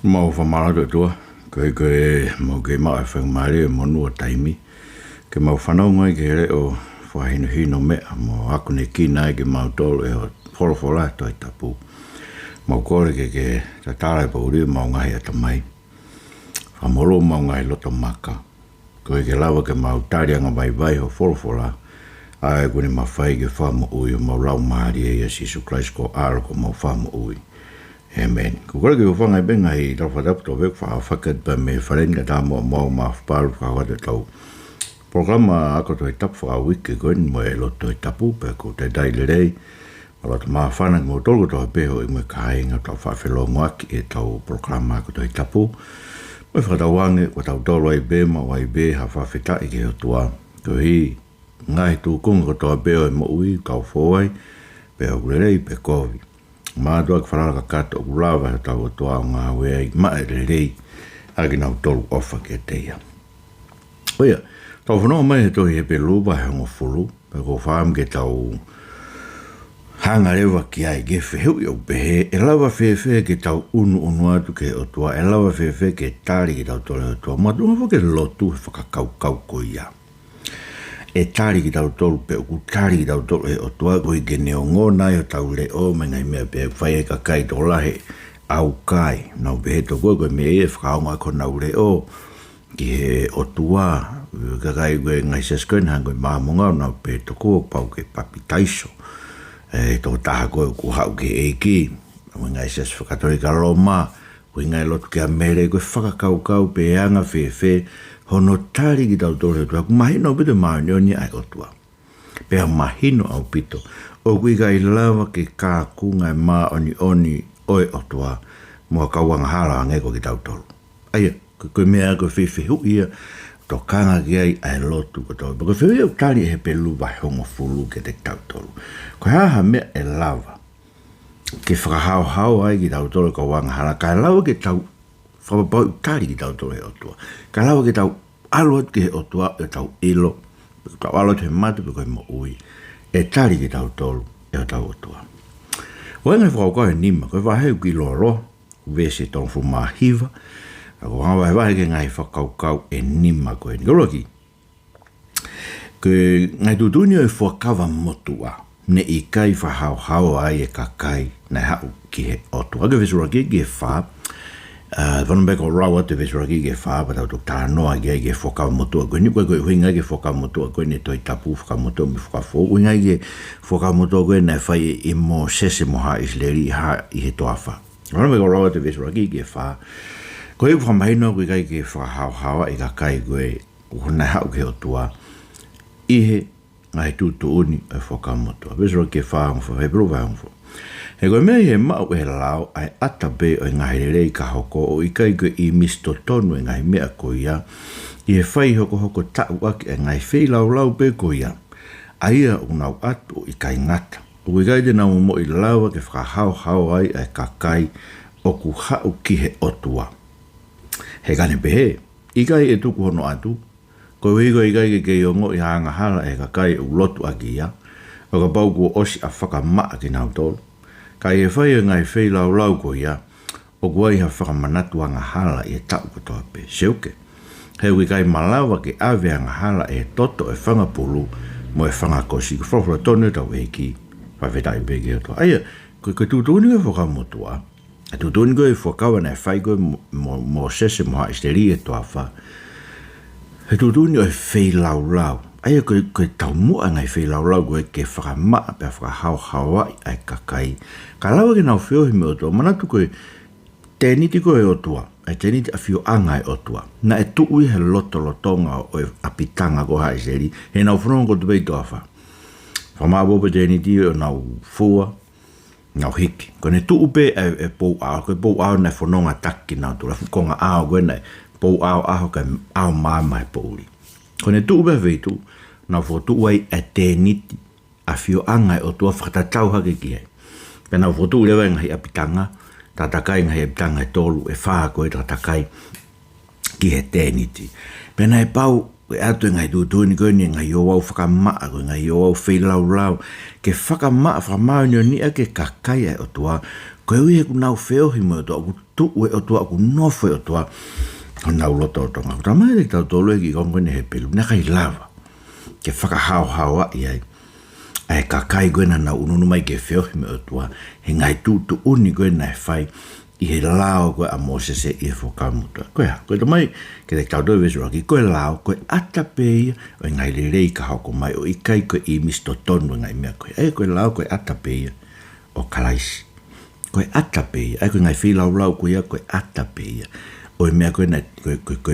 Mau whamara tua, koe mau ke maa whangmare o monu o taimi. Ke mau whanau ngai ke here o whahino hino mea, mo aku ne kina ke mau tolo e o wholofola toi tapu. Mau kore ke tatara pa uri mau ngahi ata mai. Whamoro mau ngahi loto maka. Koe ke lawa ke mau tarianga vai ho wholofola. Ai kune ma whai ke whamu ui o mau lau maari e Jesu Christ ko alo ko mau whamu ui. Amen. Ko kore ke whangai benga i tau whadapu tau wek whakat pa me wharenga tā mua mau ma whaparu whakawata tau. Programa ako toi tapu whakawike koen mo e loto i tapu pe ko te daile rei. Malata maa whanang mo tolgo tau peho i mwe kāinga tau whawhelo ngoaki e tau programa ako toi tapu. Mo whakatau wange ko tau tolo ai be ma wai be ha whawhita i ke o tua. Ko hi ngai tu kunga ko tau peho i mo ui kau fōai peho kurerei pe kovi. Maa tua ki whanara ka kato ku lawa he tau toa o ngā wea i maa e rei agi nau tolu ofa ke teia. Oia, tau whanau mai he tohi Hepelu wa he ngofuru, pe ko whaam ke tau hanga rewa ki ai ke wheheu i au pehe, e lawa whewhe ke tau unu atu ke o tua, e lawa whewhe ke tāri ki tau tole o tua, matunga fo ke lotu he whakakau ko ia. E tāri ki tau tolu pe oku tāri ki tau tolu e o tua koe ke neo ngō nai o tau le o me ngai mea pe whai e ka kai tō lahe au kai. Nau pe he to koe me e whakaonga ko nau le o ki he o tua ka kai koe ngai seskoen hang koe māmunga o nau pe to koe pau ke papi taiso. E tō taha koe ku hau ke eiki. Ngai ses whakatori ka roma koe ngai lotu ke a mere koe whakakau pe anga whewhe hono tari ki tau tōre tua, ku mahino pito maunioni ai o tua. Pea mahino au pito, o kui kai lawa ke kā kunga e maa oni oe o tua, mua kauanga hala angeko ki tau tolu. Aia, koe mea koe whiwhihu ia, tō kanga ki ai ai lotu ko tau. Koe whiwhi au tari e Hepelu vai hongo fulu ke te tau tolu. Koe haha mea e lawa, ke whakahaohaoa ai ki tau tolu ka wanga hala, kai lawa ke tau whapapau tari ki tau tolu he o tua. Ka lawa ke tau aluat ki he o tua e tau ilo, tau aluat he matu pe koe mo ui, e tari ki tau tolu e o tau o tua. Wengai whakau he nima, koe waheu ki loro, vese tonu fu mahiva, ko hawa he wahe ke ngai whakau e nima koe ni. Kolo ki, koe ngai tutuni o e whakawa motua, ne i kai whahau ai e kakai, nei hau ki he o tua. Ake vesura ki e wha, Vano beko rawa te vesuraki ke wha, pa tau tā noa ki ai ke whakau motua koe. Ni koe koe huinga ke whakau motua koe, ne toi tapu whakau motua mi whakafo. Huinga ke whakau motua koe, nei whai i mo sese mo ha isleri ha i he toa wha. Vano beko rawa te vesuraki ke wha. Koe whamahino koe kai ke whakahauhawa i ka kai koe, nei hau ke o tua. Ihe ngai tūtu uni e whakau motua. Vesuraki ke wha ngofo, Hepelu vai ngofo. He koe mea he mau e lau ai ata be o ngahi rei ka hoko o i kai koe i misto tonu e ngahi mea ko ia. I he whai hoko tau aki e ngahi whei lau be ko ia. Aia unau atu o i kai ngata. O i kai te nau mo i laua ke whakahau ai e kakai o ku hau ki he otua. He kane pehe, i kai e tuku hono atu. Koe wiko i kai ke iongo i hanga hala e kakai u lotu aki ia. O ka pau kua osi a whakamaa ki nau tolu. Kai e whai ngai whei lau ko ia, o guai ha whakamanatu anga hala i e tau ko toa pe. Seuke, heu i kai malawa ke awe anga hala e toto e whangapulu mo e whangakosi. Ko whawhara tonu tau e ki, whawhetai peke o toa. Aia, koe tūtūni koe whakamotua. A tūtūni koe whakawa nei whai koe mo sese mo ha isteri e toa wha. He tūtūni o e whei lau. Aia koe tau mua ngai whei lau koe ke whakamaa pe whakahauhaoa ai kakai. Ka lawa ke nau whio hime o tua, manatu koe teniti koe o tua, e teniti a whio angai o tua. Na e tuui he lotonga o e apitanga ko haiseri, he nau whanonga ko tupei toa wha. Whamaa bope teniti o nau fua, nau hiki. Ko ne tuu pe e pou ao, koe pou ao nei whanonga taki nau tura, fukonga ao koe nei pou ao aho ka ao māma e pouri. Ko ne tuu pe veitu, nau whotu ai e teniti a whio angai o tua whakatatau hake ki hei. Pena whotu lewa ngai apitanga, tatakai ngai apitanga e tolu, e whaa koe tatakai ki he teniti. Pena e pau, e atu ngai tūtūni koe ni ngai o wau whakamaa koe, ngai o wau whei lau, ke whakamaa whakamau ni a ke kakai e o tua, Koe ui ku nau feo hi mo to ku tu e o to ku no fe o to nau loto to nga ta mai ta to le ki kon ne Hepelu na kai lava ke whakahaohaoa i ai ka kai goena na ununu mai ke feo hi mo to he ngai tu uni goena fai i he lao koe a Mosese i he whakamuta. Koe mai, ke te tau doi vesu raki, koe lao, koe atapei, o ngai le rei ka hoko mai, o ikai koe i misto tonu ngai mea koe. Koe lao, koe atapei, o kalaisi. Koe atapei, koe ngai whilau lau koe koe atapei, o mea koe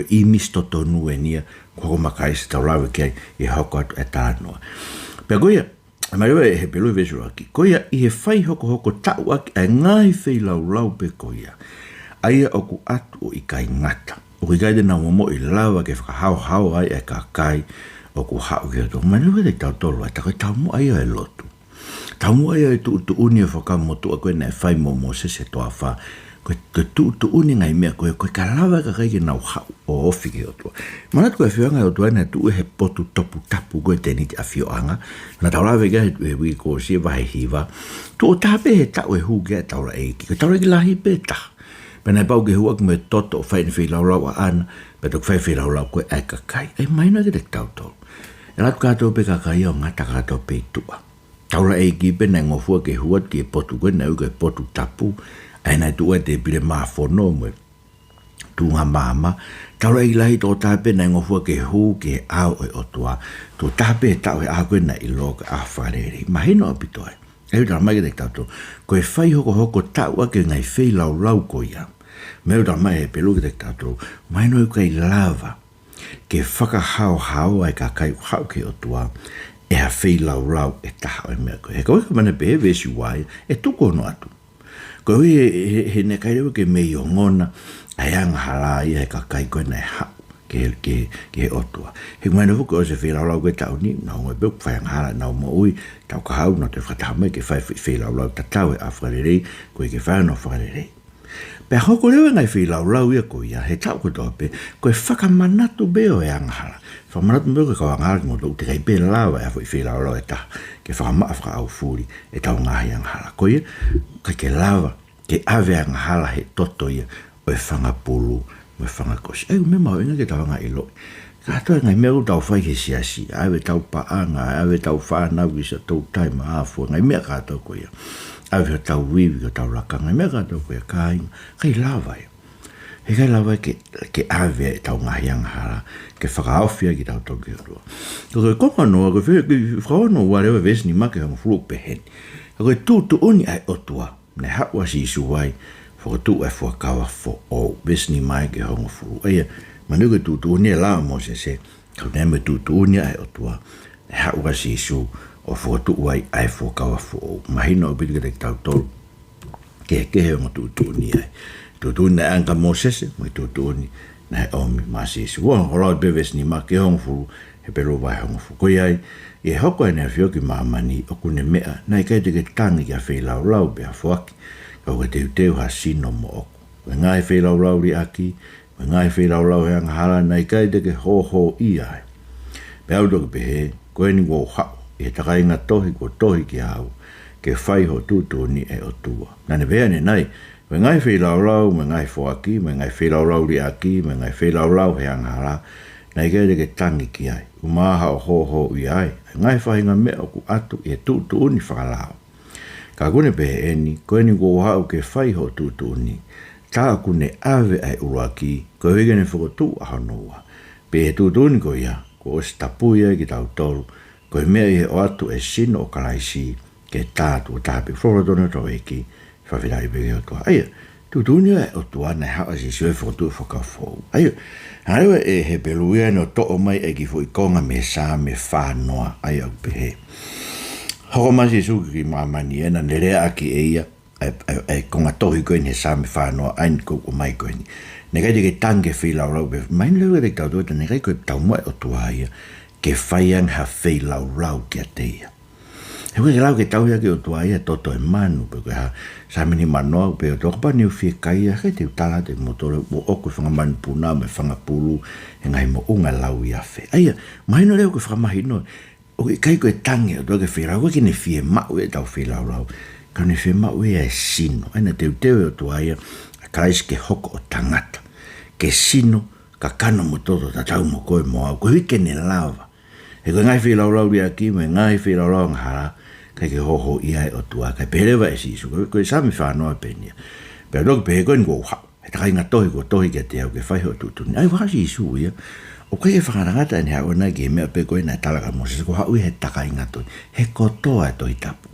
i misto tonu e nia, koko makaisi tau lau ke i hoko atu e tānoa. Pea koe Mariwa e Hepelu e vesu aki. Koia i he whai hoko tau aki ai ngai whai lau pe koia. Aia oku atu o i kai ngata. O i kai dena momo i lawa ke whakahao ai e kakai oku hao ki ato. Mariwa e tau tolu ai takai tau mo aia e lotu. Tau mo aia e tu uni e whakamotu a koe nei whai momo se toa wha. Koe tu uni ngai mea koe ka lawa ka kai ke nau hao o ofi ki ato. Manat koe whianga e otu aina tu e he potu topu tapu koe teni te a whioanga. Na tau lawe kia he wii ko si e wahe hiwa. Tu o tape he tau e hu kia taura eiki. Koe taura ki lahi pe taha. Pena e pau ke hua ki me toto o whaini whi lau a ana. Pe tok whai whi lau koe ai kakai. E maina ki te tau tau. E latu kato pe kakai o ngata kato pe tua. Taura eiki pe na ngofua ke hua ki e potu koe na uke potu tapu. Aina tu e te pile maa whono me. Tu ngā māma. Taura i lahi tō tāpe na ngofua ke hu ke au e otua. Tō tāpe e tau e a koe na i loka a wharere. Mahino a pitoe. E uta mai ke te tauto. Koe whai hoko tau a ke ngai whai lau ko ia. Me uta mai he Hepelu ke te tauto. Mahino e kai lava. Ke whakahaohaoa e ka kai hau ke otua. E ha whai lau e taha e mea koe. He koe ka mana pe he vesi wai. E tuko no atu. Ko he ne kai rewa ke mei o ngona, ai anga hala ia he kakai koe nei hau ke he otua. He kumai na fuku o se whelaulau koe tau ni, na ngoi beuk whai anga hala na mo ui, tau ka hau na te whakatahama ke whai whelaulau tatau e a whakarerei, koe ke whai no whakarerei. Pea hoko rewa ngai whelaulau ia koe ia, he tau koe tope, koe whakamanatu beo e anga hala. Whamanatu beo ke kawa ngara ki moto, te kai pe lawa e a whelaulau e taha, ke whakamaa whaka au furi e tau ngahi anga hala. Koe ia, kai ke lava, ke ave anga hala he toto ia, o e whangapulu, o e whangakosi. Ei, me mau inga ke tawanga i loi. Ka atoa ngai mea tau whai ke siasi, awe tau paanga, awe tau whanau i sa tau taima afua, ngai mea ka atoa ko ia. Awe tau wiwi o tau raka, ngai mea ka atoa ko ia, ka inga, kai lava ia. He kai lava ke ave e tau ngahi anga hala, ke whakaawhia ki tau toki aroa. Ko koe noa, ko whakaono warewa vesni ma ke hongo fulu peheni. Ko tu uni ai otua, ne hawa si isu wai, whakatu e whakawa fo o vesni mai ke hongo fulu. Eia, manuka tu uni e lao mo se, kau neme tu uni ai otua, ne hawa si isu o whakatu wai ai whakawa fo o. Mahina o piti ka te tau tolu, ke hongo tu uni ai. Tutuni na anga Mosese, mai tutuni na he omi masisi. Wong holau beves ni ma ke hong fulu, Hepelu vai hong fulu. Ko iai, i hoko e nea whioki maamani o kune mea, na i kai te ke tangi kia whailau bea fuaki, kau ke teu teu ha sino mo oku. Wai ngai whailau ri aki, wai ngai whailau he anga hala, na i kai te ke ho i ai. Pea uto ke pehe, koe ni wau hao, i he takai ngā tohi ko tohi ki hau, ke whai ho tutuni e o tua. Nane pea ne nai, me ngai whailau, me ngai whoaki, me ngai whailau ri aki, me ngai whailau he angara, na i kere ke tangi ki ai. Umaha o ho i ai, ngai whahinga mea o ku atu i e uni whakalao. Ka kune pehe eni, koe ni kua hau ke whai ho uni, tā kune ave ai uruaki, koe hige ne whakotu a hanoa. Pehe uni ko ia, ko o stapu ia ki tau tolu, koe mea i he o atu e sino o kalaisi, ke tātu o tāpe whorotone tau eki, whawhirai peke o tua. Aia, tutuni e o tua nei hawa si sue whakotu whakafou. Aia, harewa e Hepelu ia no to'o mai e ki fui konga me sā me whānoa. Aia au pehe. Hoko masi suki ki mamani ena nerea aki e ia, e konga tohi koe ni sā me whānoa, ain koko mai koe ni. Nekai te ke tange whilau rau pe, main leu e te tau tuata, nekai koe tau moe o tua ia, ke whaiang ha whilau rau kia te ia. He koe ke lau ke tau ia ke o tua ia toto e manu, pe koe ha samini manoa, pe o toka pa niu fie kai ia, kei te utala te motore, o oku whangamanu puna, me whangapulu, e ngai mo unga lau ia fe. Aia, mahino leo ke whakamahino, o ke kai koe tange o toa ke whirau, koe ke ne fie mau e tau whirau rau, ka ne fe mau e sino ana te o tuaia krais ke hoko o tangata ke sino ka kano mo todo ta tau mo koe mo au ko hike ne lava e ko ngai fi lau ria ki me ngai fi lau ngara ka ke hoho ia o tua ka pereva e sisu ko sa mi fa no penia pero lo pe ko ngo ha e ta inga toi ko toi ke te au ke fai ho tu ai wa sisu ia o ke fa ngata ne ha ona ke me pe ko na tala ka mo se ko ha u he ta ka inga toi he ko toa toi tapu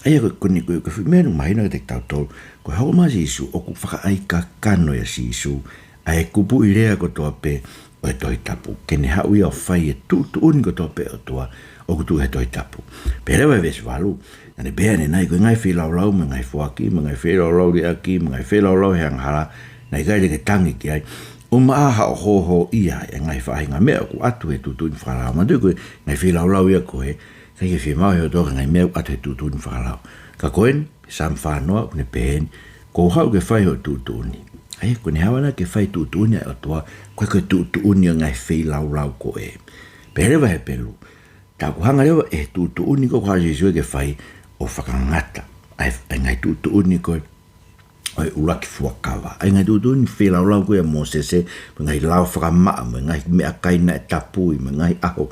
ai ko ni ko me no mai na te tau to ko ha ma sisu o ku fa ai ka kano ya sisu ai kupu irea ko toa pe o e toi tapu ke ne ha u ia fai e tu un ko toa pe o toa o ku tu he toi tapu pero vai ves valu ane bene nai ko ngai fi lau me ngai fuaki me ngai fi lau ri aki me ngai fi lau he ngara nai kai ke tangi ki ai o ma ha ho ia e ngai fa inga me ku atu e tu in fara ma de ko ngai fi lau ia ko e kai ke fi ma yo do ngai me atu e tu in fara ka koen sam fa no ne pen ko ha ke fai ho tu ni ai ko ne hawana ke fai tu ni o toa ko tu ni ngai fi lau ko e pero vai Hepelu ta ku hanga leo e tu ni ko kwa Jesu ke fai o whakangata ai ngai tu ni ko ai uraki fuakawa ai ngai tu ni fi lau ko e Mosese ngai lau whakama ngai me akai na tapui ngai aho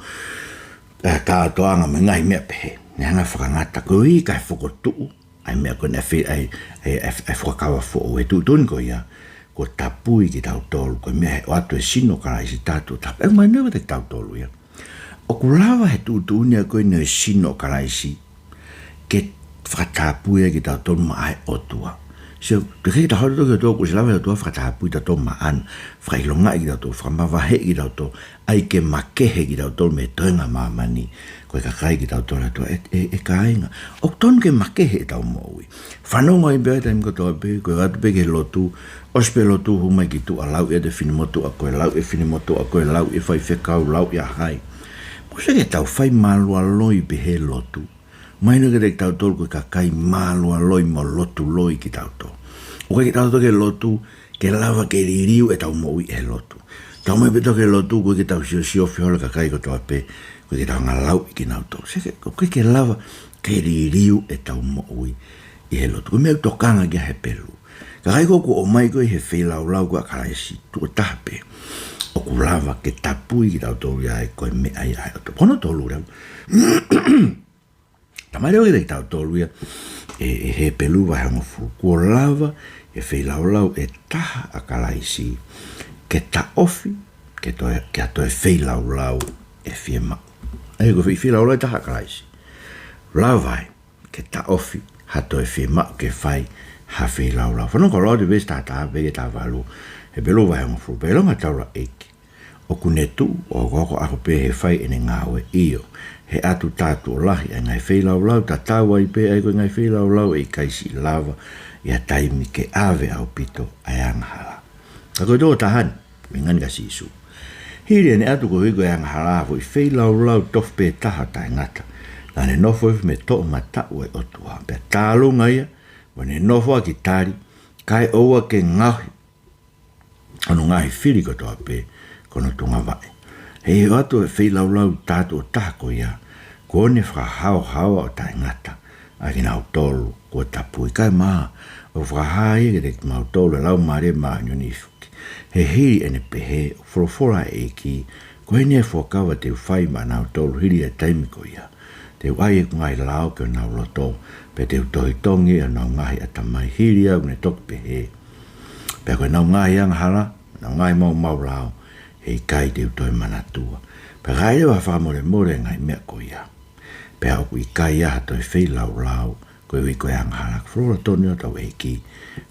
ka toanga ngai me pe nga whakangata ko i kai whakotu ai me ko na fi ai fuakawa fo e tu ni ko ia ko tapui ki tau tolu ko me o atu e sino kara isi tatu tapu e mai newa te tau tolu ia o kulawa he tu ni ko ne sino kara isi ke whakatapui ki tau tolu ma ai otua so te kei ta horo toki o tōku se lawa tua whakatapui ta tō ma an whailonga ki tau tō whakamawahe ki tau tō ai ke makehe ki tau tō me toenga mamani ko e kakai ki tau tō e kainga o tonu ke makehe tau moui whanonga i bea taim ko tō pe ko e gatu pe ke lotu ospe lotu humai ki tu a lau e te finimotu a koe lau e finimotu a koe lau e whai whekau lau i a hai mo se ke tau whai malua loi pe he lotu mai no ke te tau tō ko e kakai malua loi mo lotu loi ki tau tō o ke tau tō ke lotu ke lava ke ririu e tau moui e lotu tau mai pe tō ke lotu ko ke tau sio whiola kakai ko tō pe ko ke tau ngalau i ki nau tō se ke lava ke ririu e tau moui i he lotu ko mea tokanga ki a Hepelu kai ko o mai ko he fe lau ko karaisi tu tape o ku lava ke tapui ki tau tolu ai ko me ai to pono tolu ra tamai o ke tau tolu ia e Hepelu va mo fu ko lava e fe lau e taha a karaisi ke ta ofi ke to e fe lau e fiema ai ko fe lau e taha karaisi lava ke ta ofi ha to e fiema ke fai ha fe lau no ko lo de vesta ta be ta valu Hepelu va mo fu pero ma taura ek o kunetu o go a pe he fai ene ngawe io he atu tatu lahi ngai fe lau ta tawa i pe ai ko ngai fe lau e kaisi lava ia taimi ke ave au pito ayang hala ka ko do tahan mingan ga sisu hiri ne atu ko higo ayang hala fo i fe lau tof pe taha ta ngata na ne no fo me to mata o tua pe talo ngai wane nofo ki tari kai oua ke ngahi anu ngahi whiri ko toa pe kono tunga vai hei watu e whi lau tātu o tāko ia ko ne whakahaohaoa o tai ngata a ki nau tolu ko tapui kai maa o whakahai e te mau tolu e lau maare maa nyoni fuki he hiri ene pehe forofora e ki ko e ne whakawa te whai maa nau tolu hiri e taimiko ia te wai e ngai lau ke nau loto pe te utoi tongi a nau ngahi a tamai hiri au ne tok pe he. Pe koe nau ngahi ang hala, nau ngahi mau lau, hei kai te utoi manatua. Pe gai lewa whamore ngai mea ko ia. Pe au kui kai aha toi whei lau, koe ui koe ang hala. Flora toni o tau eiki,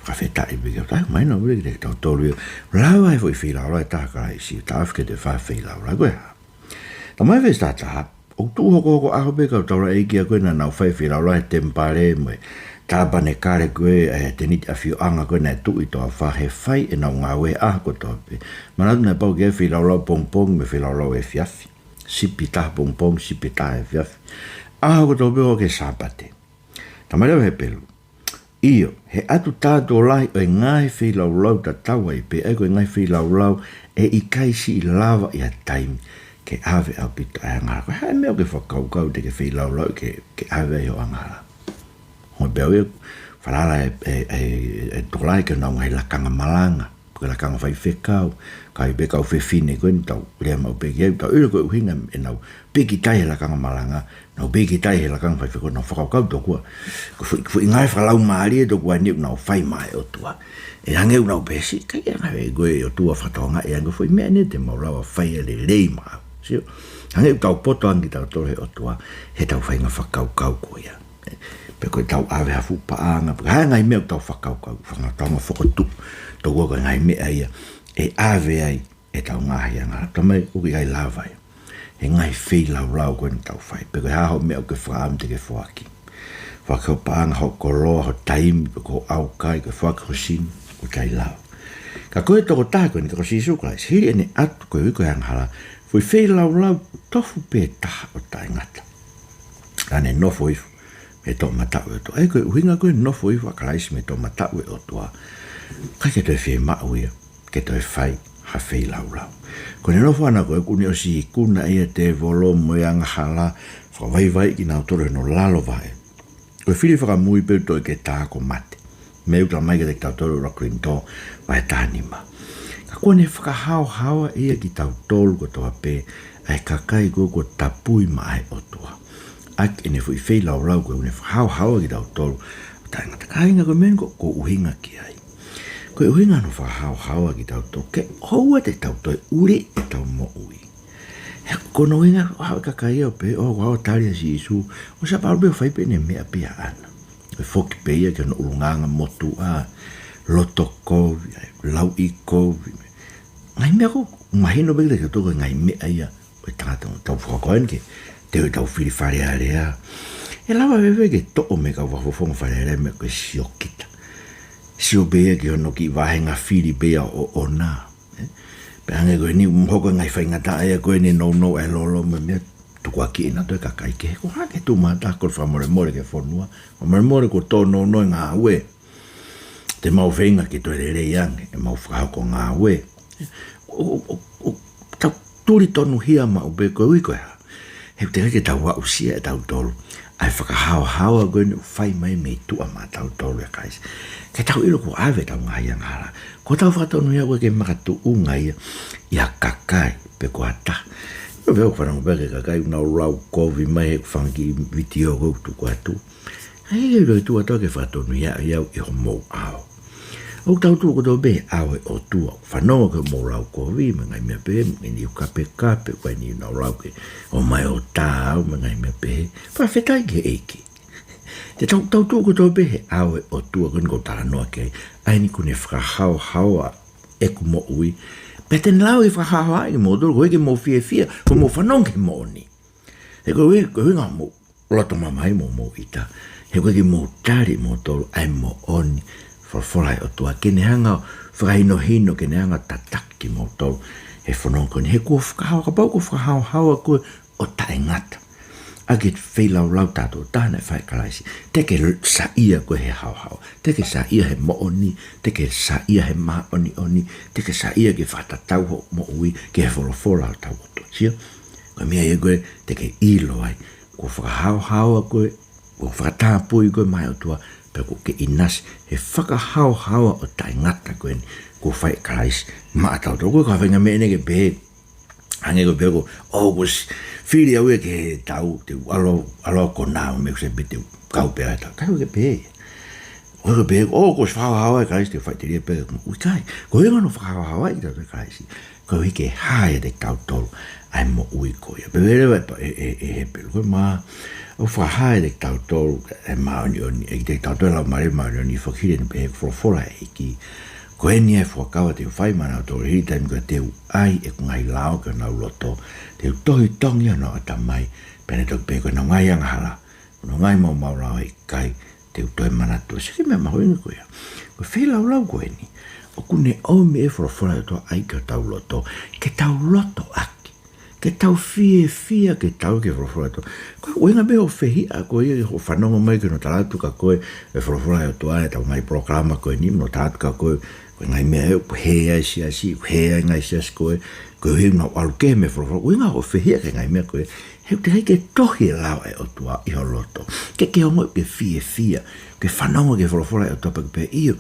whawheta i bigau. Tai mai nau uri ki te tau tolu. Lau ai fwoi whei lau, ta kai si, ta afke te whawhei lau, koe ha. Ta mai whei stata o tu hoko aho be ka taura eiki a koe na nau whai whira rai tempare me tāpane kare koe e te niti a whio anga koe na tu i toa whahe whai e nau ngā we aho ko toa pe. Manatu na pau ke whira rai pong me whira rai e whiafi. Sipi taha pong, sipi taha e whiafi. Aho ko toa pe o ke sāpate. Tamareo Hepelu. Io, he atu tātou lahi o e ngai whira rai ta tawa i pe e koe ngai whira rai e i kaisi i lava i a taimi. Ke ave au pita ai ngara. Hai mea ke whakaukau te ke whi lau ke ave o angara. Mo beo falala e tolai ke na ngai la kanga malanga. Ko la kanga fai fekau. Kai be kau fe fine ko tau le mau pe ke tau ile ko hinga e na pe ki tai la kanga malanga. No be ki tai la kanga fai fekau no fa kau to ko. Ko fu ngai fa lau mari to ko ni na fai mai o tua. E hange una pesi kai ngai go e o tua fa tonga e ngo foi me ne te mau la fai le leima. Sio. Hange tau poto angi tau tore o tua he tau whainga whakau ko ia. Pe koe tau awe hafu paanga, pe hae ngai mea tau whakau, whangatonga whakotu, tau waka ngai mea ia, e awe ai, e tau ngahi anga, tamai uki ai lawa ia. He ngai whei lau koe ni tau whai, pe koe haho mea ke whaam te ke whaki. Whakau paanga ho koroa, ho taimi, pe ko au kai, ke whaki ho sin, o tai lau. Ka koe toko taha koe ni kako sisu kai, hiri ene atu koe wiko hang hala, foi whei lau tofu pe taha o tai ngata. Ane nofo ifu, me tō matau e toa. E koe uhinga koe nofo ifu a karaisi me tō matau e o toa. Kai ke toi whee mau ia, ke toi whai, ha whei lau. Ko ne nofo ana koe kuni o si kuna ia te volo moe anga hala, whakawai ki nao tore no lalo vai. Koe whiri whakamui peu toi ke tāko mate. Me uta mai ke te tau tore rakurin tō, vai tānima. Ka kone whakahaohaoa ia ki tau tolu ko toa pē, ai kakai ko tapui mai o toa. Ak ene fui whei lau ko une whakahaohaoa ki tau tolu. Tai ngata kainga ko men ko uhinga ki ai. Ko uhinga no whakahaohaoa ki tau tolu. Ke houa te tau toi uri e tau mo ui. He kono uhinga hao kakai au pe o wao taria si isu. O sa paru peo whai pene mea pia ana. Ko whoki peia ke no urunganga motu a loto kovi, lau I kovi. Ngai mea ko mahino peke ke toko ngai mea ia. Koe tangata tau whakakoen ke te tau whiri whare area. E lawa wewe ke toko me ka wafofonga whare area me koe sio kita. Sio bea ki hono ki wahenga whiri bea o ona. Pe ange koe ni mhoko ngai whaingata ea koe ni no e lolo me mea tuku aki ina toi kakai ke. Ko hake tu mata ko whamore ke whanua. Whamore ko tō no ngā ue. Te mau whainga ki toi rere iange. E mau whakako ngā ue. Tau turi tonu hia ma ube koe uiko ea. He te heke tau wa usia e tau tolu. Ai whakahaohaoa koe ni whai mai me tua ma tau tolu e kais. Ke tau ilo ko awe tau ngai angara. Ko tau whatonu ia koe ke makatu unga ia kakai pe ko ata. Ko veo whanangu peke kakai unau rau kovi mai he whangi video kou tu ko atu. Hei roi tua toke whatonu ia iau I ho mou ao. O tau tu ko be awe o tua whanonga ke mo rau kovi me ngai mea pe ni kape koe ni nau rau ke o mai o tāu me ngai mea pe pa whetai ke eiki te tau tu ko be he awe o tua kuni ko tala noa ke ai ni kune whakahaohaoa e ku mo ui pe ten lau I whakahaoa I mo doro koe ke mo fia ko mo whanonga ke mo ni e koe ngā mo loto mamai mo ita he koe ke mo tari mo tolu ai mo oni Whawhai o tua kene hanga whakaino hino kene hanga tataki mo tau he whanonga ni he kua whakahawa ka pau kua whakahawa koe o tae ngata. Ake whailau tātou tāna whai karaisi. Teke sa ia koe he hauhau. Teke sa ia he mooni. Teke sa ia he maoni. Teke sa ia ke whatatau ho mo ui ke he whorofora o tau o tua. Sia? Koe mea e koe teke ilo ai. Kua whakahawa koe. Kua whakatapui koe mai o tua. Pe ko ke inas he whakahaohaoa o tai ngata koe ni ko whai karaisi maatau tau koe ka whainga mene ke pe hange ko pe ko ko whiri au e ke tau te alo ko nao me kuse pe te kau pe ata kai ke pe ko pe ko whakahaoa e karaisi te whai te ria pe ui kai ko e ngano whakahaoa I tau te karaisi ko i ke hae te kau tolu ai mo ui koe pe verewa e Hepelu koe maa o whahae te tau tolu e maoni e te tau tolu lau mare maoni whakire ni pehe whorofora e ki ko e ni e whakawa te whai mana o tolu hiri taimi koe te u ai e ku ngai lao ka nau loto te u tohi tongi ano ata mai pene toki pehe koe na ngai anghala no ngai mau lao e kai te u toi mana tua siki mea maho inga koe koe whi lau koe ni o kune o me e whorofora e toa ai ka tau loto ke tau loto aki ke tau fia ke tau ke whorofora to. Koe inga beho whehi a koe I ho whanonga mai ke no talatu ka koe e whorofora e toa e tau mai programa koe ni no talatu ka koe koe ngai mea e hea si hea ngai si koe koe hei na alu ke me whorofora koe inga ho whehi a ke ngai mea koe He te hei ke tohi lau e o tua i ho loto. Ke ongo ke fia, ke whanongo ke wholofola e o tua pe iyo.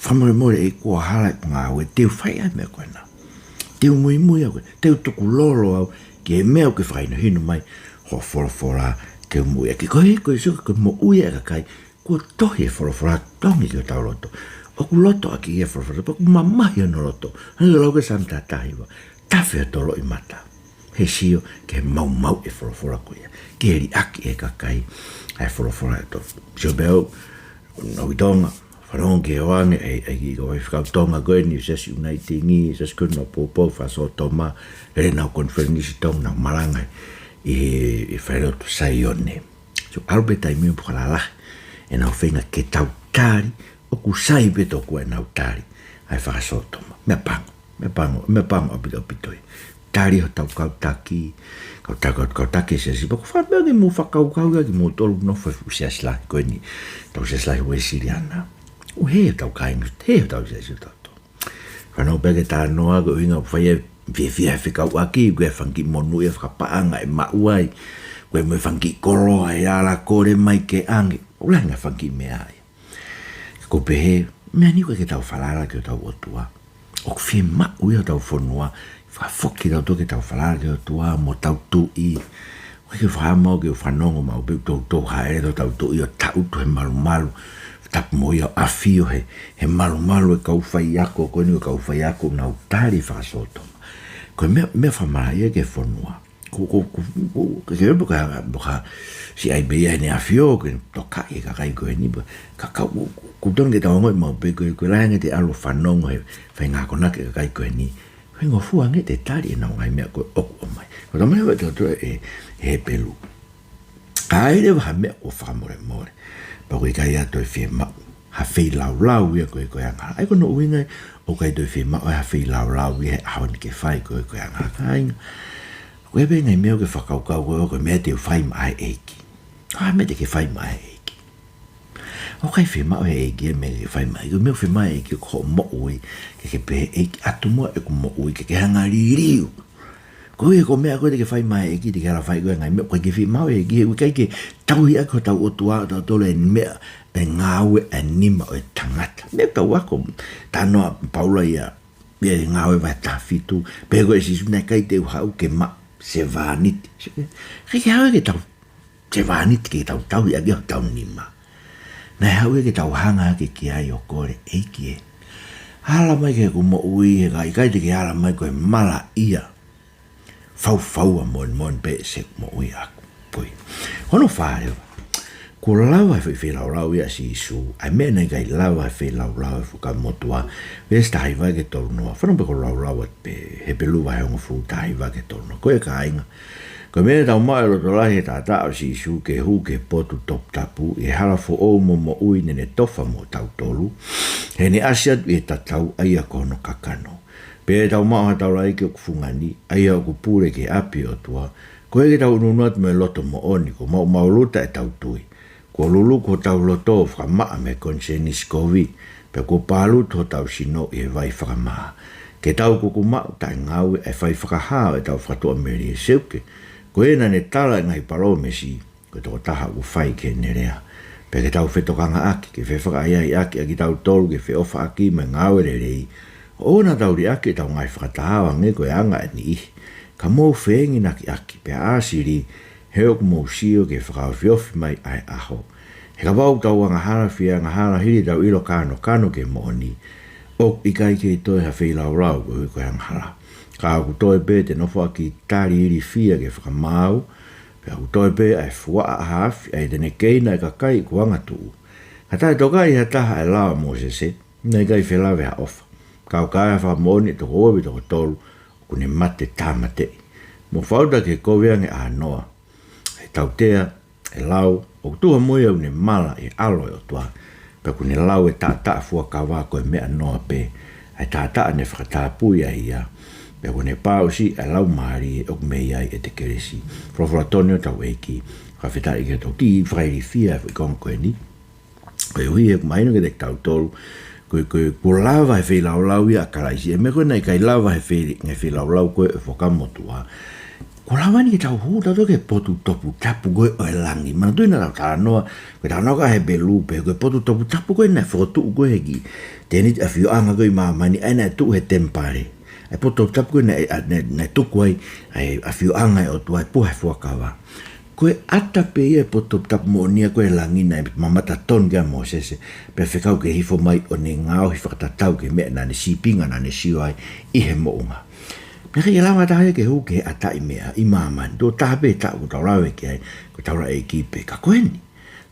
Whamore more e kua hala ngā ue, teo whai ai mea koe nā. Teo mui au koe, teo tuku lolo au, ke mea ke whaino hino mai, ho wholofola ke mui. Ke koe suka koe mo ui e kakai, kua tohi e wholofola tongi ki o tau loto. O ku loto aki e wholofola, pa ku mamahi ano loto. Hanga lau ke samta tahiwa, tawhia tolo i mata. He sio ke mau e wholofola koe. Ke eri aki e kakai, ai wholofola e to. Sio beo, nau i tonga, whanong ke oange e ki koe whakau tonga koe ni sesi unai tingi, sesi kuna popo, whaso toma, ere nau konferenisi tonga nau marangai, i whairoto sai one. So arupe taimi un pukalalahi, e nau whenga ke tau tari, o ku sai beto koe nau tari, ai whakaso toma. Me pango apito pitoi. Tari ho tau kautaki, kautaki sesi, pako whanau ke mu whakau ki mu tolu no whaifu siaslahi koe ni, tau siaslahi ue siriana. O he tau kainga, he tau sesi tau to. Whanau peke tā noa ko inga whaia whia whikau aki, koe whanki monu e whakapaanga e mauai, koe mwe whanki koroa e ala kore mai ke ange, o langa whanki mea ai. Ko pehe, mea ni koe ke tau whalara ke o tau otua, o whia maui o tau whanua, whafoki tau toke tau whalara ke o tua, mo tau tui, koe ke whamau ke o whanongo mau pe tau haere tau tui o tau tu he malu, tapu mo ia afio he malu e kau whai ako, koe ni kau whai ako nau tari whakasoto. Koe mea whamara ke whanua. Ke repo ka si ai bea hene afio, ke toka e kakai koe ni, ka kau kuton ke tau ngoi mau pe koe lahange te alo whanongo he whai ngako nake kakai koe ni. Koe ngō fuange te tari e nau ngai mea koe oku o mai. Ko tamai hawa te otua e Hepelu. Aere waha mea o whamore more. Pa koe kai ato e whia mau, ha whi lau ia koe angara. Ai kono uingai, o kai toi whia mau, ha whi lau ia, hawa ni ke whai koe angara. Kainga, koe pe ngai meo ke whakaukau koe mea te whai mai eiki. Ha mea te ke whai mai eiki. O kai whia mau he eiki e mea ke whai mai, koe mea whia mai eiki ko mo ui, ke pe eiki atu mua e ko mo ui, ke hanga ririu. Koe ko mea koe te ke whai mai eki, te ke ara whai koe ngai mea, koe ke whi mau eki, ui kai ke tauhi ako tau otua, tau tole mea, e ngāwe e nima o e tangata. Mea tau ako, tānoa paula ia, ia ngāwe vai tāwhitu, pe koe sisu nei kai te uhau ke ma, se vāniti. Kai ke hawe ke tau, se vāniti ke tau tauhi agi o tau nima. Nei hawe ke tau hanga ke ki ai o kore eki e. Hala mai ke kumo ui he kai te ke hala mai koe mala ia. Fau a mon pe se mo ui aku pui. Hono whare, ko lawa e whi lau ia si isu, ai mea nei kai lawa e whi lau e whuka motua, wes tahi vai ke tolu noa, whanau pe ko lau at pe Hepelu vai hongo fu tahi vai ke tolu noa, koe ka ainga. Ko mea tau mai roto lahi ta tau si isu ke hu ke potu top tapu, e hala fo o mo ui nene tofa mo tau tolu, he ne asiat e tatau aia kono kakano. Pe tau maha tau lai ke o kufungani, ai au kupure ke api o tua, ko eke tau ununuat me loto mo oni, ko mau luta e tau tui. Ko lulu ko tau loto o whamaa me konseni skovi, pe ko palu to tau sino i e vai whakamaa. Ke tau kuku mau tai ngau e whai whakahao e tau whatua meri e seuke, ko ena ne tala ngai paro me si, ko toko taha u whai ke nerea. Pe ke tau whetokanga aki, ke whewhaka ai aki, aki tau tolu ke wheofa aki me ngau e rei, o na tauri ake tau ngai whakatahawa nge koe anga e ni ihi. Ka mō whengi naki aki pe āsiri heo ku mō sio ke whakawhiofi mai ai aho. He ka wau tau ngahara hiri tau ilo kano ke mōni. O ikai ke toi ha whelau rau koe angahara. Ka aku toi pe te nofo aki tari iri fia ke whakamau. Pe aku toi pe ai fua a hafi ai tene keina e kakai kuanga tuu. Ka tai tokai ha taha e lawa mō se, nei kai whelawe ha ofa. Kau kaya wha moni to koe to tolu, kune mate tāmate. Mo whauta ke koweange a noa. E tautea, e lau, o tuha moia une mala e alo e o tua. Pe kune lau e tātaa fua kawa koe mea noa pe. E tātaa ne whakatāpui a ia. Pe kune pāu si e lau maari e ok mei ai e te keresi. Frofora tonio tau eiki. Ka whetai ke tau ti whairi fia e whikong koe ni. Koe hui e kumaino ke te tau tolu. Ko lava e whi lau ia karaisi. E me koe nei kai lava e whi lau koe e whakamotua. ko lawani ke tau hu tau ke potu topu tapu koe o langi mana tuina tau tānoa koe tau noa ka Hepelu pe koe potu topu tapu koe nai whotu koe heki tēni a whio anga koe mamani aina e tu he tempare ai potu topu tapu koe nai tuku ai a whio anga e o tua e puhe fuakawa koe ata pe ia potu topu tapu mo nia koe langi nai mamata ton kia mo sese pe whekau ke hifo mai o ne ngao hi whakatatau ke mea nane sipinga nane sio ai i he mo unga Naka i lawa taha ke hu ke ata i mea i māman. Tō taha pe ta ku tau rawe ke ai, ku tau rawe ki pe ka koeni.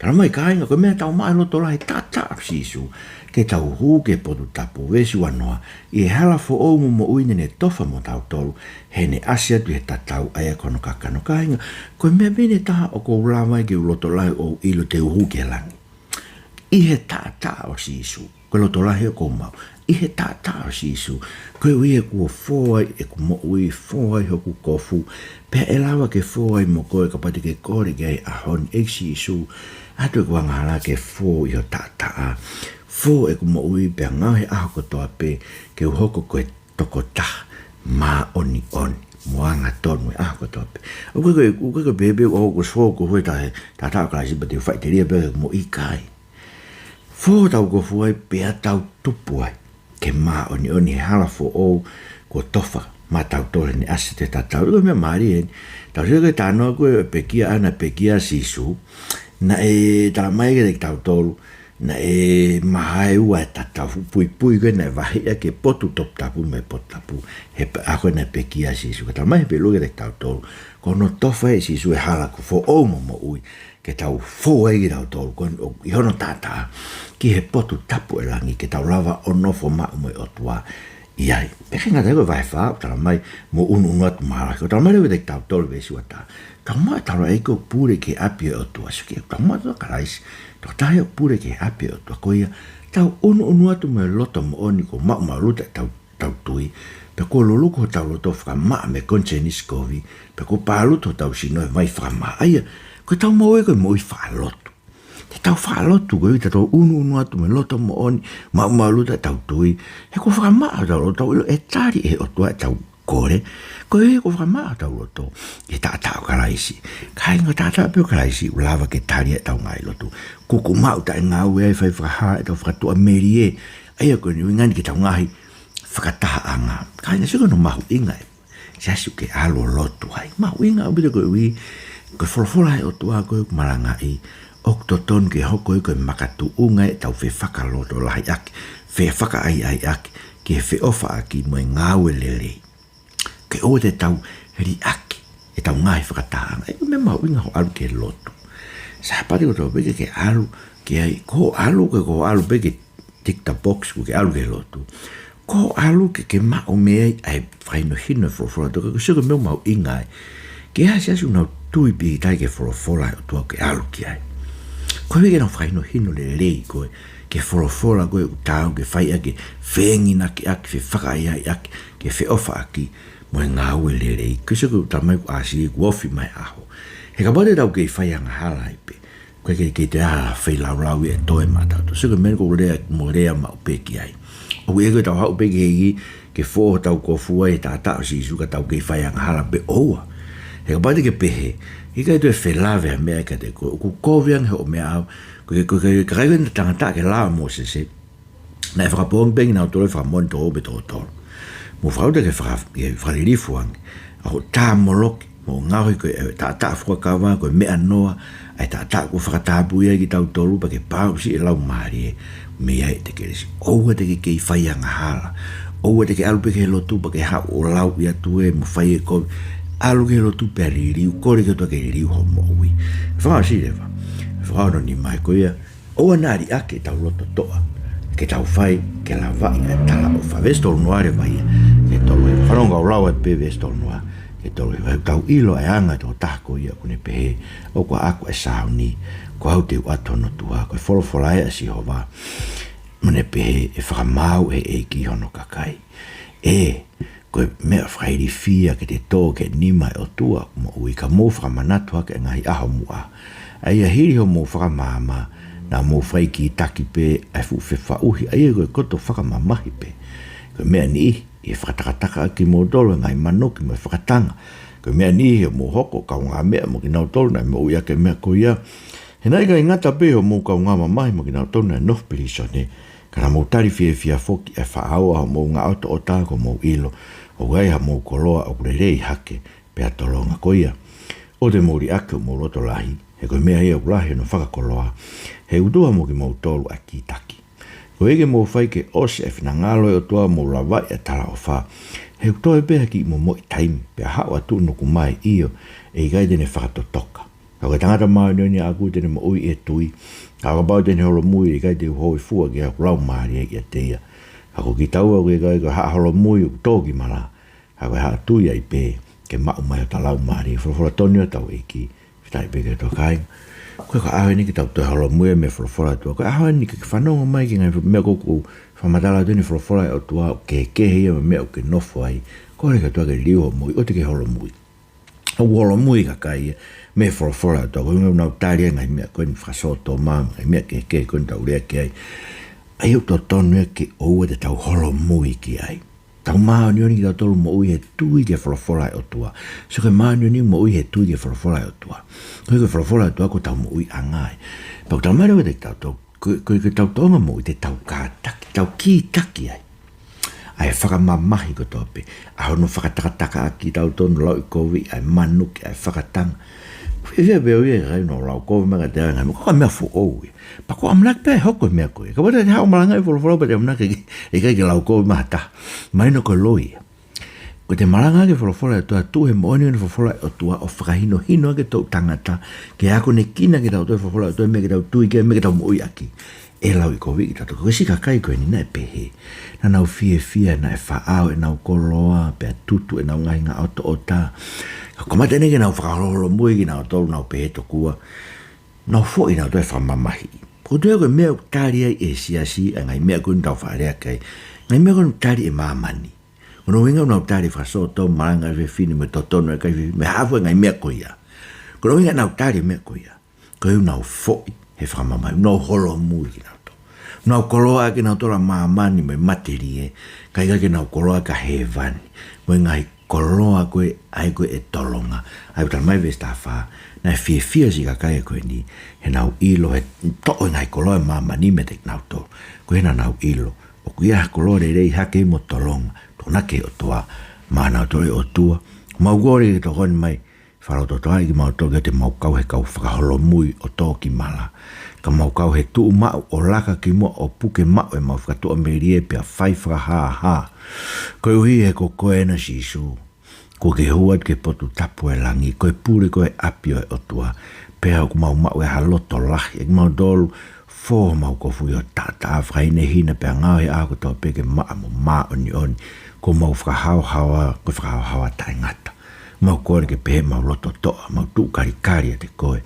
Tara mai ka inga, ko mea tau mai loto lahi tata sisu. Ke tau hu ke potu tapu wesu anoa, i hala fo omu mo uine ne tofa mo tau tolu, he ne asia tu he tatau aia kono kakano ka inga. Ko mea bene taha o ko ulawai ke uloto lahi o ilo te uhu ke langi. I he tata o sisu, ko loto lahi o ko mau. I he tātā o sisu, koe ui e kua fōai, e ku mo ui fōai hoku kofu, pea e lawa ke fōai mo koe ka pati ke kore ke ai ahon e sisu, atu e kua ngāla ke fō i ho tātā, fō e ku mo ui pea ngau he aho kotoa pe, ke uhoko koe toko taha, mā oni oni, moanga tonu e aho kotoa pe. O koe bebe o hoku sfō ko hui tātā o kalasi pati u whaiteria pe mo i kai. Fō tau ko fuai pea tau tupu ai. Ke mā oni he hala fo o ko tofa mā tau tole ni ase te tatau. Iko mea maari e, tau seo ke tānoa koe pekia ana pekia sisu, na e tala mai ke te tau tolu, na e mahae ua e tatau pui koe na e wahia ke potu top tapu me potu tapu, he ako na pekia sisu. Ka tala mai he pelu ke te tau tolu, ko no tofa e sisu e hala ko fo o mo ui, ke tau fo e ki tau tolu, ko i hono tata, ki he potu tapu e langi, ke tau lava o nofo mau mo e otua iai. Peke ngata eko vai whao, tala mai mo unu atu mara, ko tala mai reu te tau tolu vesi wata. Tala mai tala eko pure ke api e otua, suke, tala mai tala karaisi, tala tahi o pure ke api e otua, ko ia, tau unu atu mo e loto mo oni, ko mau luta tau tui, pe ko luluko tau loto whaka maa me konche niskovi, pe ko pāluto tau sino e mai whaka maa, aia, ko tau mau eko mo i whaaloto. Te tau whaalotu koe, te tau unu atu me loto mo oni, mau luta tau tui, he ko whakamaa tau loto, ilo e tari e otua e tau kore, koe he ko whakamaa tau loto, e tātau karaisi. Kai ngā tātau pio karaisi, ulawa ke tari e tau ngai loto, kuku mau ta e ngau e whai whakaha e tau whakatua meri e, aia koe ni ngani ke tau ngahi, whakataha anga. Kai ngā siko no mahu inga e, siasu ke alo lotu hai, mahu inga ubita koe ui, koe wholofola e otua koe kumaranga i, oktoton ke hoko koe makatu unga e tau whe whakaloto lahi aki, whe whaka ai aki, ke whe ofa aki mo e ngāwe lelei. Ke o te tau ri aki, e tau ngai whakatahanga, e me mau inga ho alu ke loto. Sa pari ko tau peke ke alu, ke ai, ko alu peke tick the box ko ke alu ke loto. Ko alu ke mao mea ai whaino hino wholofola toka, ko siko meu mau inga ai, ke hasi asu nau tui pi tai ke wholofola o tua ke alu ki ai. Koe ke na whaino hino le lei koe, ke wholofola koe utau, ke whai ake, whengina ki aki, whe whakai ai aki, ke whe ofa aki, mo e ngāue le lei. Koe se koe tamai ku asi, ku ofi mai aho. He ka pate tau ke whai anga hala i pe, koe ke te aha whai lau e toe matauto. Se koe mene koe rea mo rea ma upeki ai. O e koe tau hau upeki hegi, ke whoho tau kofua e tātau si suka tau ke whai anga hala pe oua. He ka pate ke pehe, i kai tue whelāwe a mea ka te koe, ku kōwiang he o mea au, koe kai na tangata ke laa mo se se, na e whakapōngi pengi nao tole whakamoni tō obe tō tōro. Mo whakauta ke whakaririfuangi, a ho tā moloki, mo ngaui koe e tātā whakawa, koe mea noa, ai tātā ko whakatapu ia ki tau tolu, pa ke pāu si e lau maari e, mea e te keresi, oua te ke kei whaianga hala, oua te ke alupe ke lotu, pa ke hau o lau ia tue, mo whai e koe, alu ke lotu pe ririu, kore ke toa ke ririu ho mo ui. Whakao si rewa, whakao no ni mai koea, oa nari ake tau loto toa, ke tau whai, ke la vai e tala o wha vestol noa re vai, ke tolu e whanonga o lau e pe vestol noa, ke tolu e tau ilo e anga tō tako ia kune pehe, o kua ako e sao ni, kua hau te uatono tua, koe wholofola e asi hova, mune pehe e whakamau e ki hono kakai. Koe mea whairi fia ke te tō ke nima e o tua mo ui ka mō whakamanatu hake ngahi aho mua. Aia hiri ho mō whakamama na mō whai ki taki pe ai fu whewha uhi aia koe koto whakamamahi pe. Koe mea ni i e whakatakataka ki mō dolo ngai manoki mo e whakatanga Ko mea ni he mo hoko ka ngā mea mo ki nau tolu nai mo uia ke mea ko ia. He nai ka ingata pe o mo ka ngā mamai mo ki nau tolu nai nof pilisone. Ka na mo tari fia foki e whaaoa mo ngā auto o tā ko mo ilo. O gai ha mo koloa o kurerei hake pe atolonga ko ia. O te mori ake o mo roto lahi. He koe mea hea ulahi no whakakoloa. He udua mo ki mo tolu a ki taki. Ko ege mo whai ke ose e whina ngalo e o tua mo lawai e tala o wha. He utoe beha ki mo moi taimi, pia hawa tu nuku mai iyo e gai tene whakatotoka. Ka koe tangata maa nioni a ku tene mo ui e tui. Ka koe pao tene holo mui e gai te hoi fua ki haku lau maari e ki a teia. Ka koe ki taua koe gai koe haa holo mui u tōki mara. Ka koe haa tui ai pe ke mau mai o ta lau maari e whorofora toni o tau e ki. Whitai pe ke tō kainga. Koe ka awe ni ki tau toi holo mui me whorofora tua. Koe awe ni ki whanonga mai ki ngai mea kuku whamatala tuni whorofora o tua o ke hea me mea o ke nofo ai. Koe ka tua ke liu o mui, o te ke holo mui. O holo mui ka kai me whorofora o tua. Koe ngau tāria ngai mea koe ni whasoto maa, ngai mea ke koe ni tau rea ki ai. Ai o tō tonu e ke oua te tau holo mui ki ai. Tau maa nioni ki tau tolu mo ui he tui ke whorofora o tua. So ke maa nioni mo ui he tui ke whorofora o tua. Koe ke whorofora o tua ko tau mo ui angai. Pau tau mai rewa te tau koe ke tau tonga mo i te tau kātaki, tau ki taki ai. Ai whakamamahi ko tope. Ahono whakatakataka aki tau tonu lau i kovi, ai manuki, ai whakatanga. Whia beo ia rai no lau kovi mega te anga, ko mea fu oui. Pa ko amnak pe hoko mea koe. Ka wata te hao malanga i whorofora pa te amnak e kai ke lau kovi mahata. Maino ko loi. Ko te malanga ke whorofora e tua tu he mooni ni whorofora o tua o whakahino hino ke tau tangata. Ke ako ne kina ke tau toi whorofora o tua me ke tau tui ke me ke tau moui aki. E lau i kovi ki tatu. Ko sika kai koe ni na e pehe. Na nau fie na e whaao e nau koloa pe a tutu e nau ngai ngā auto o tā. Ko matene ke nau whakaholoholo mui ki nau tolu nau pehe to kua. Nau fo i nau toi whamamahi. Ko tue koe mea tāri ai e siasi a ngai mea koe tau whaarea kai. Ngai mea koe tāri e mamani. Kono winga nau tāri whaso tau maranga e whini me totono e kai me hafu e ngai mea koe ia. Kono winga nau tāri mea koe ia. Koe nau fo i he whamamai. Nau holo mui ki nau. Nau koloa ke nau tola mamani me materie. Kai ka ke nau koloa ka hevani. Mo ngai koloa koe ai koe e tolonga. Ai uta mai vesta wha. Nai fia si ka kai koe ni. He nau ilo he to'o ngai koloa mamani me te nau tolo. Koe na nau ilo. O kuia koloa rei hake mo tolonga. Tona ke o toa. Ma nau tole o tua. Mau gore ke tokoni mai. Wharau to toa ki mau toke te mau kau he kau whakaholo mui o tōki mala. Ka mau kau he tuu mau o laka ki mua o puke mau e mau whakatua merie pia whai whakahaa. Koe uhi he ko koe na sisu. Ko ke huat ke potu tapu e langi. Koe pure koe apio e o tua. Pea ku mau mau e haloto lahi. E mau dolu fō mau ko fui o tata whaine hina pea ngau he ako tō peke maa mo maa oni oni. Ko mau whakahaohaoa, koe whakahaohaoa tai ngata. Mau kore ke pehe mau loto toa, mau tu kari te koe.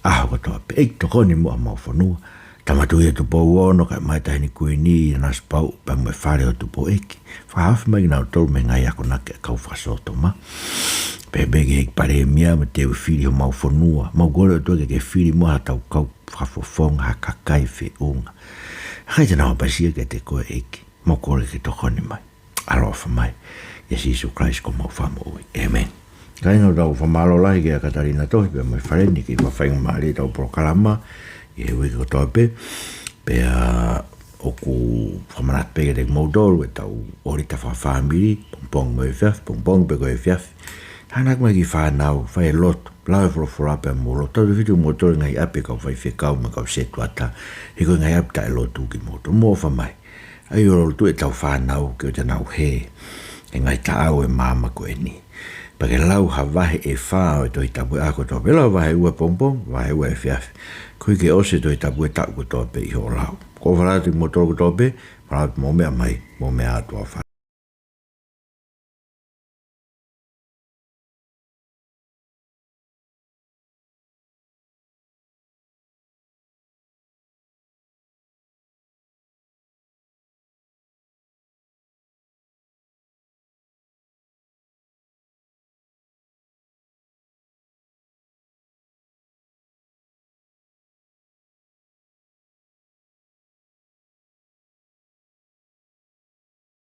Aho ko toa pe eik toko ni mua mau whanua. Tamatu ia tupo uono kai mai tahini kui ni nas pau pang me whare o tupo eiki. Whahafi mai nau tolu me ngai ako nake kau whasoto ma. Pe bege eik pare mia me te whiri ho mau whanua. Mau kore o tuake ke whiri mua hatau kau whafofonga ha kakai whi unga. Hai te nao pasia ke te koe eiki. Mau kore ke toko ni mai. Alofa mai. Yes, Jesus Christ ko mau whamo ui. Amen. Kai no tau whamalo lahi ke a Katarina tohi pe mai whareni ki whawhainga maari tau prokalama i he wiki o tope pe a oku whamanat peke te maudolu e tau orita whawhamiri pompong mo e whiaf, pompong pe ko e whiaf hanak mai ki whanau, whai loto lau e whorofora pe a molo tau te whitu motori ngai ape kau whai whekau me kau setu ata he koe ngai ape ta e lotu ki moto mo whamai ai oro tu e tau whanau ke o te nau he e ngai ta au e mama ko e ni Pake lau ha wahe e whao e toi tapu e ako tope. Lau wahe ua pompong, wahe ua e whiafi. Kui ke ose toi tapu e tapu tope i ho lau. Ko wharatu i motoro tope, wharatu mo mea mai, mo mea atua wha.